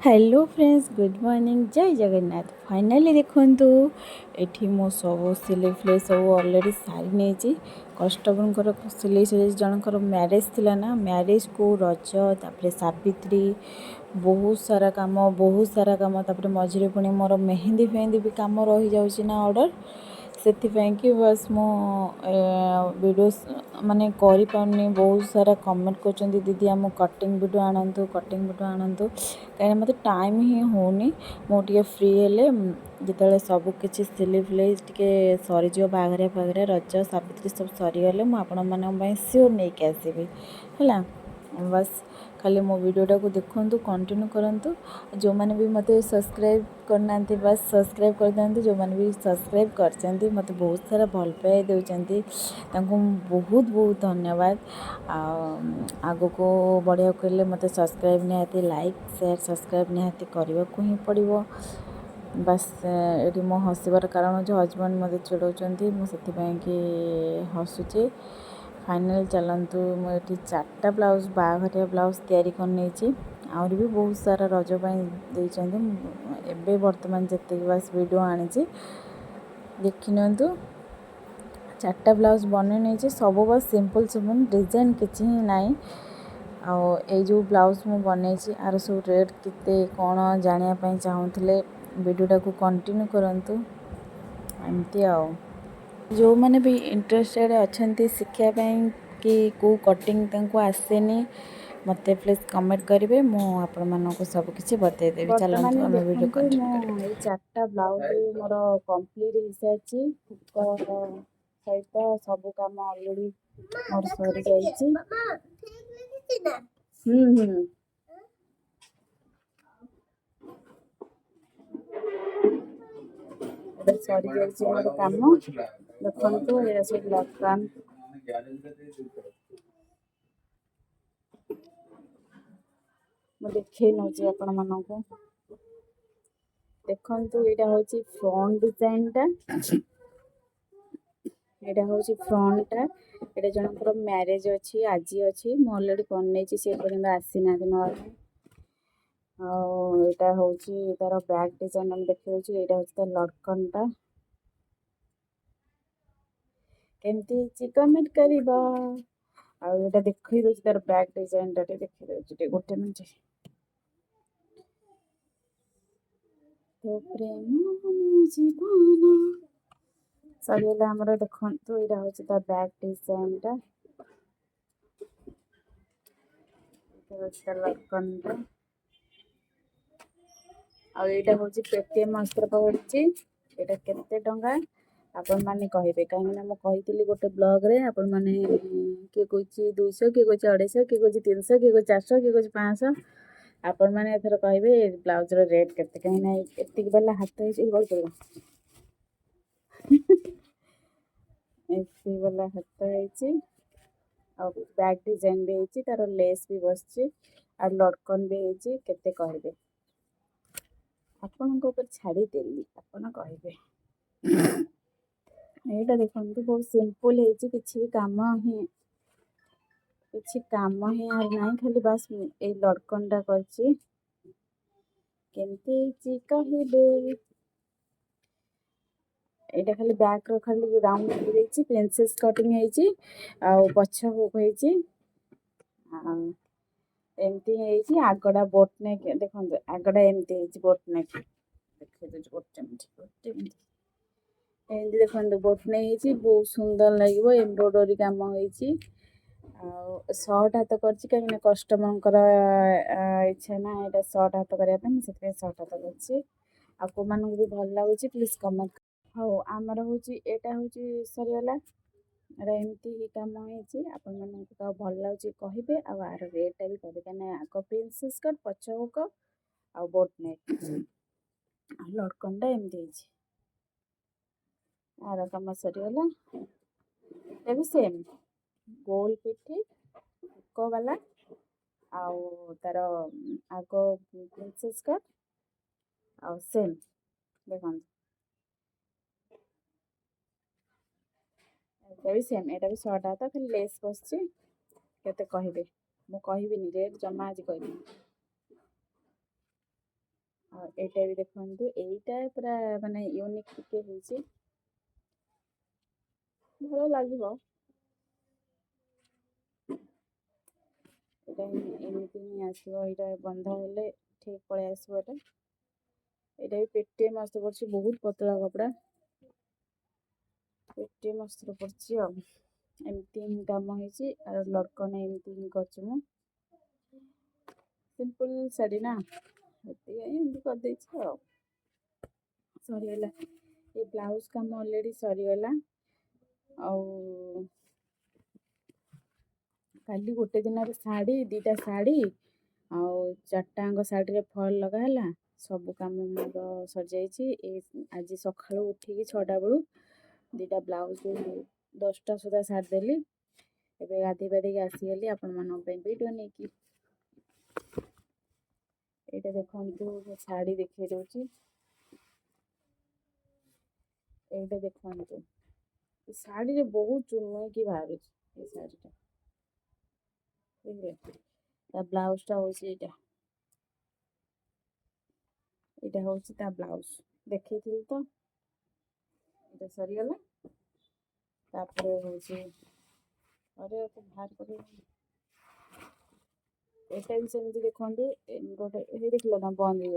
Hello friends, good morning, जय Jagannath. Finally देखंतु एठी मो सब सिलाई फिलाई सब ऑलरेडी सारी नहीं। कस्टमर सिलाई जनकर मैरेज थिला ना, मैरेज को रज तापर सावित्री बहुत सारा काम तापर मझे पुणी मोर मेहंदी फेहंदी भी काम रही जाऊँगी ना ऑर्डर से बस मो वीडियो माने करि पाउनी। बहुत सारा कमेंट कर दीदी आम कटिंग वीडियो आणतु कहीं मत टाइम ही होनी। मुझे फ्री हेले जिते सब किसी सिले फिले टे सरीज बाघरिया फाघरिया रज सावित्री सब सरीगले मुझे सियोर नहीं कि आसबि है। बस खाली मो वीडियोटा को देखु, कंटिन्यू करूँ। जो मैंने भी मत सब्सक्राइब करना बस सब्सक्राइब कर दिखाते। जो मैंने भी सब्सक्राइब कर मत बहुत सारा भल पाई देते बहुत बहुत धन्यवाद। आग को बढ़िया कले मत सब्सक्राइब निहाती लाइक शेयर सब्सक्राइब निहाती करने को ही पड़ो। बस ये मो हसबार कारण जो हजबैंड मत चिड़ौं मुझे हसुचे। फाइनल चलतु मुझे 4टा ब्लाउज बाघरिया ब्लाउज तैयारी कर आहुरी भी बहुत सारा रजपाई एवं बर्तमान जितक बस वीडियो आनी देखी नियंतु। 4टा ब्लाउज बन नहीं सब बस सिंपल सिंपल डिजाइन किसी ही नाई। जो ब्लाउज मु बनई आर सब रेट केते कौन जानापी चाहूले वीडियोटा को कंटिन्यू करंतु। एमती जो मैंने भी इंटरेस्टेड अच्छा शिखापी कि कौ कटिंग तक आसेनी मत प्लीज कमेंट करेंगे। मुझे सबकि बतईदेवी। चलते आम वीडियो कंटिन्यू। 4टा ब्लाउज मोर कंप्लीट हो सारी सहित सब कम अलरेडी मोर सरी जाइए। सरी जाइए मोर कम देखु ये सब लटकान मुझे नौची आपण मानक देखु। यहाँ हूँ फ्रंट डिजाइन टा, यहाँ हूँ फ्रंट टा। ये जनकर मैरेज अच्छी आज अच्छी मुझे अलरेडी बनई सी पर्यटन आसी ना ना। यहाँ हूँ तार बैक डिजाइन देखिए यहाँ हूँ तार लटकन टा केमती कमेंट करवा। आटा देखी दूसरी तार बैक डिजाइन टा देखी दूसरी गोटे मिनट। तो प्रेम जीवन सरीगला आमर देखु। यहाँ हूँ तार बैक डिजाइन टा लटकन टा आईटा हूँ पेटीएम अस्त्र पड़ी। यहाँ केते टंका आपण मैंने कहे कहीं मुझे गोटे ब्लॉग रे आपण मैंने किए कह 200 किए कह 250 किए कह 300 किए कह 400 किए कह 500 आपण मैंने एथर कहे ब्लाउज रेट केते कहीं एतिक वाला हाथ एति वाला हाथ बैक डिजाइन भी होती तार लेस भी बस लटकन भी होती केते कहे आपण छाड़देली आपण कहे। यहाँ देखो बहुत सिंपल है किसी भी काम ही ना खाली बस ये लटकन टा करछि केमती कहबे। यहाँ खाली बैक रो खाली राउंड हो प्रिंसेस कटिंग हो पछ हुक एमती आगड़ा बोटनेक देखो आगड़ा एमती बोटनेक देखिए गोटे एमती देखो बोटनेक बहुत सुंदर लगे एम्ब्रॉयडरी काम होती। सर्ट हाथ कर कहीं कस्टमर इच्छा ना यहाँ सर्ट हाथ करने से सर्ट हाथ कर भी भल लगुच प्लीज कमेंट। हाँ आमर हूँ यहाँ हूँ सरीगला एमती ही कम हो भल लगे कहे आर रेटा भी कहे कहीं आग प्रिंसेस कट पछ हुक आ बोटनेक लटकन टा एमती आर कम सरीगला। ये भी सेम गोल पिठी हुक वाला तार आग प्रिंसेस कट आ सेम देखो भी सेम यहाँ भी सर्ट हाथ खाली लेस बस केते कहे मुझे रेट जमा आज कह ଆଉ ଏଇଟା ବି ଦେଖନ୍ତୁ, ଏଇଟା ପୁରା ମାନେ ୟୁନିକ୍ ଟିକେ ହେଇଛି, ଭଲ ଲାଗିବ। ଏଇଟା ଏମିତି ହିଁ ଆସିବ, ଏଇଟା ବନ୍ଧା ହେଲେ ଠିକ୍ ପଳେଇ ଆସିବ ଏଇଟା। ଏଇଟା ବି ପେଟିଏ ମସ୍ତ ପଡୁଛି, ବହୁତ ପତଳା କପଡ଼ା, ପେଟିଏ ମସ୍ତର ପଡୁଛି ଆଉ। ଏମିତି ହିଁ କାମ ହେଇଛି, ଆଉ ଲଟକନ ଏମିତି ହିଁ କରିଛି ମୁଁ। ସିମ୍ପଲ ଶାଢ଼ୀ ନା, ସେଥିପାଇଁ ଏମିତି କରିଦେଇଛି ଆଉ। ସରିଗଲା, ଏ ବ୍ଲାଉଜ କାମ ଅଲରେଡ଼ି ସରିଗଲା। ଆଉ କାଲି ଗୋଟେ ଦିନରେ ଶାଢ଼ୀ, ଦୁଇଟା ଶାଢ଼ୀ ଆଉ 4ଟାଙ୍କ ଶାଢ଼ୀରେ ଫଲ୍ ଲଗା ହେଲା। ସବୁ କାମ ମୋର ସରିଯାଇଛି। ଆଜି ସକାଳୁ ଉଠିକି 6ଟା ବେଳୁ 2ଟା ବ୍ଲାଉଜ 10ଟା ସୁଦ୍ଧା ସାରିଦେଲି। ଏବେ ଗାଧୋଇ ପାଧେଇକି ଆସିଗଲି ଆପଣମାନଙ୍କ ପାଇଁ ଭିଡ଼ିଓ ନେଇକି। ଏଇଟା ଦେଖନ୍ତୁ, ଶାଢ଼ୀ ଦେଖେଇ ଦଉଛି। ଏଇଟା ଦେଖନ୍ତୁ, ଏ ଶାଢ଼ୀରେ ବହୁତ ଚୁମୁକି ବାହାରୁଛି। ଏ ଶାଢ଼ୀଟା ବୁଝିଲେ, ତା ବ୍ଲାଉଜଟା ହଉଛି ଏଇଟା। ଏଇଟା ହଉଛି ତା ବ୍ଲାଉଜ, ଦେଖେଇଥିଲି ତ, ଏଇଟା ସରିଗଲା। ତାପରେ ହଉଛି, ଅରେ ବାହାର କରି, ଏଇଟା ବି ସେମିତି ଦେଖନ୍ତୁ, ଗୋଟେ ଦେଖିଲ ନା ବନ୍ଦ ହେଇଗଲା।